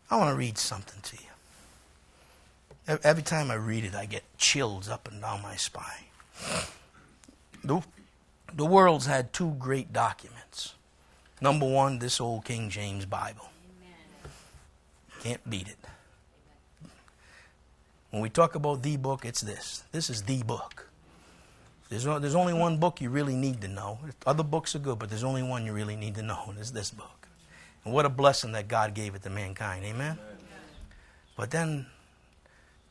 I want to read something to you. Every time I read it, I get chills up and down my spine. The world's had two great documents. Number one, this old King James Bible. Amen. Can't beat it. When we talk about the book, it's this. This is the book. There's only one book you really need to know. Other books are good, but there's only one you really need to know, and it's this book. And what a blessing that God gave it to mankind. Amen? Amen. But then,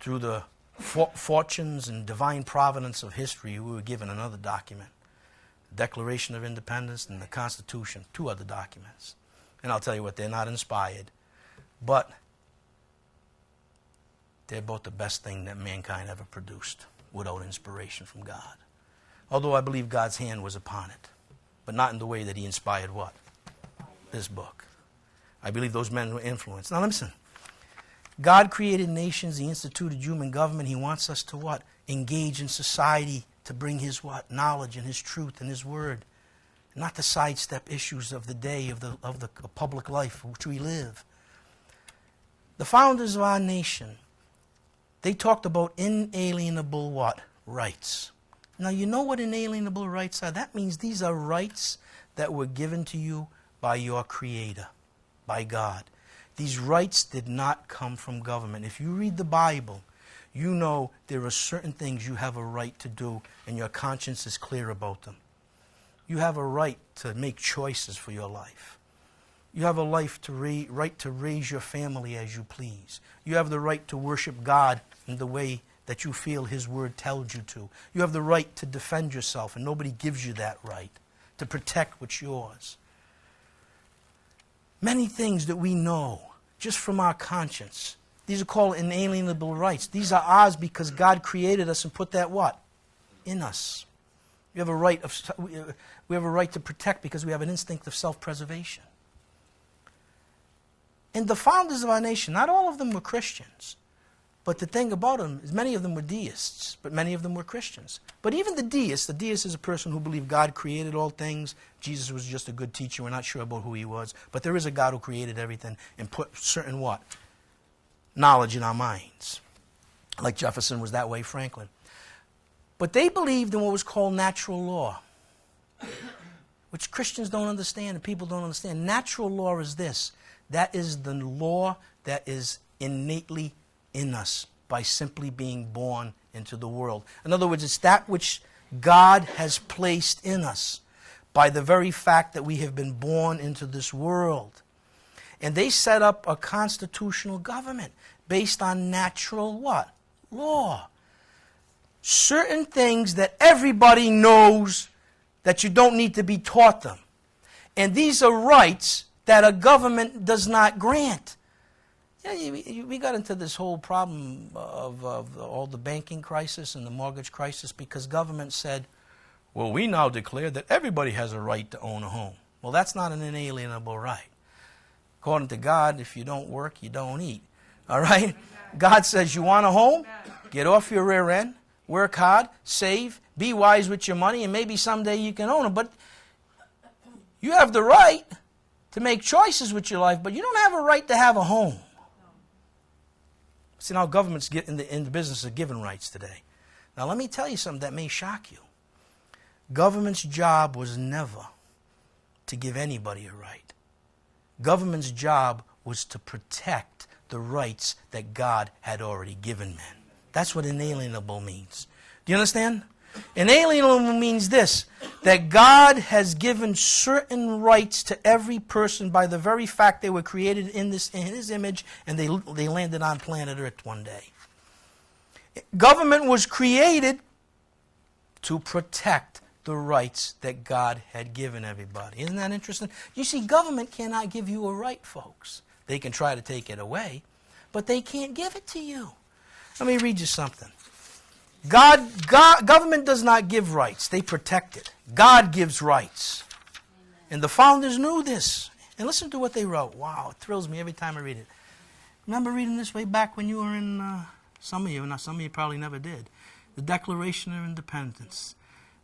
through the fortunes and divine providence of history, we were given another document. The Declaration of Independence and the Constitution. Two other documents. And I'll tell you what, they're not inspired. But they're both the best thing that mankind ever produced without inspiration from God. Although I believe God's hand was upon it. But not in the way that he inspired what? This book. I believe those men were influenced. Now listen. God created nations. He instituted human government. He wants us to what? Engage in society to bring his what? Knowledge and his truth and his word. Not to sidestep issues of the day, of the public life which we live. The founders of our nation, they talked about inalienable what? Rights. Now you know what inalienable rights are? That means these are rights that were given to you by your Creator, by God. These rights did not come from government. If you read the Bible, you know there are certain things you have a right to do and your conscience is clear about them. You have a right to make choices for your life. You have a right to raise your family as you please. You have the right to worship God in the way that you feel his word tells you to. You have the right to defend yourself, and nobody gives you that right, to protect what's yours. Many things that we know just from our conscience. These are called inalienable rights. These are ours because God created us and put that what? In us. We have a right to protect because we have an instinct of self-preservation. And the founders of our nation, not all of them were Christians. But the thing about them is many of them were deists, but many of them were Christians. But even the deist is a person who believed God created all things. Jesus was just a good teacher. We're not sure about who he was. But there is a God who created everything and put certain what? Knowledge in our minds. Like Jefferson was that way, Franklin. But they believed in what was called natural law, which Christians don't understand and people don't understand. Natural law is this. That is the law that is innately in us by simply being born into the world. In other words, it's that which God has placed in us by the very fact that we have been born into this world. And they set up a constitutional government based on natural what? Law. Certain things that everybody knows that you don't need to be taught them. And these are rights that a government does not grant. We got into this whole problem of all the banking crisis and the mortgage crisis because government said, well, we now declare that everybody has a right to own a home. Well, that's not an inalienable right. According to God, if you don't work, you don't eat. All right? God says, you want a home? Get off your rear end, work hard, save, be wise with your money, and maybe someday you can own it. But you have the right to make choices with your life, but you don't have a right to have a home. See, now governments get in the business of giving rights today. Now, let me tell you something that may shock you. Government's job was never to give anybody a right. Government's job was to protect the rights that God had already given men. That's what inalienable means. Do you understand? Inalienable means this, that God has given certain rights to every person by the very fact they were created in his image and they landed on planet Earth one day. Government was created to protect the rights that God had given everybody. Isn't that interesting? You see, government cannot give you a right, folks. They can try to take it away, but they can't give it to you. Let me read you something. Government does not give rights. They protect it. God gives rights. Amen. And the founders knew this. And listen to what they wrote. Wow, it thrills me every time I read it. Remember reading this way back when you were in, some of you probably never did, the Declaration of Independence.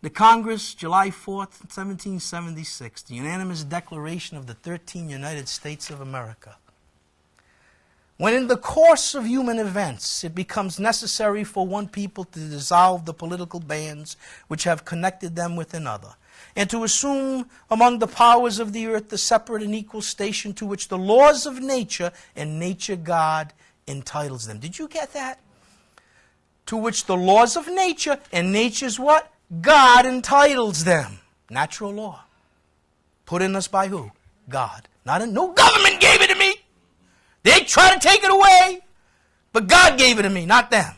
The Congress, July 4th, 1776, the unanimous declaration of the 13 United States of America. When in the course of human events it becomes necessary for one people to dissolve the political bands which have connected them with another, and to assume among the powers of the earth the separate and equal station to which the laws of nature and nature God entitles them. Did you get that? To which the laws of nature and nature's what? God entitles them. Natural law. Put in us by who? God. No government gave it to me. They try to take it away, but God gave it to me, not them.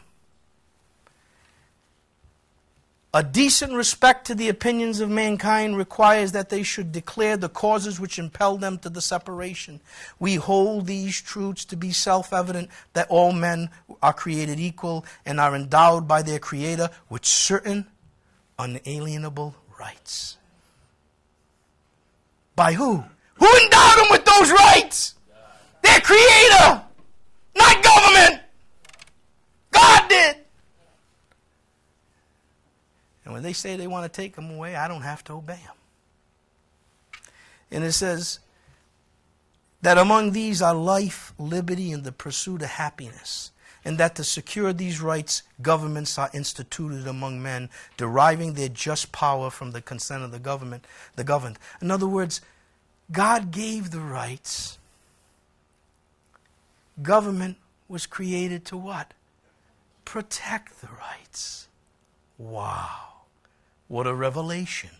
A decent respect to the opinions of mankind requires that they should declare the causes which impel them to the separation. We hold these truths to be self-evident, that all men are created equal and are endowed by their Creator with certain unalienable rights. By who? Who endowed them with those rights? Their Creator, not government. God did. And when they say they want to take them away, I don't have to obey them. And it says that among these are life, liberty, and the pursuit of happiness. And that to secure these rights, governments are instituted among men, deriving their just power from the consent of the governed. In other words, God gave the rights. Government was created to what? Protect the rights. Wow. What a revelation.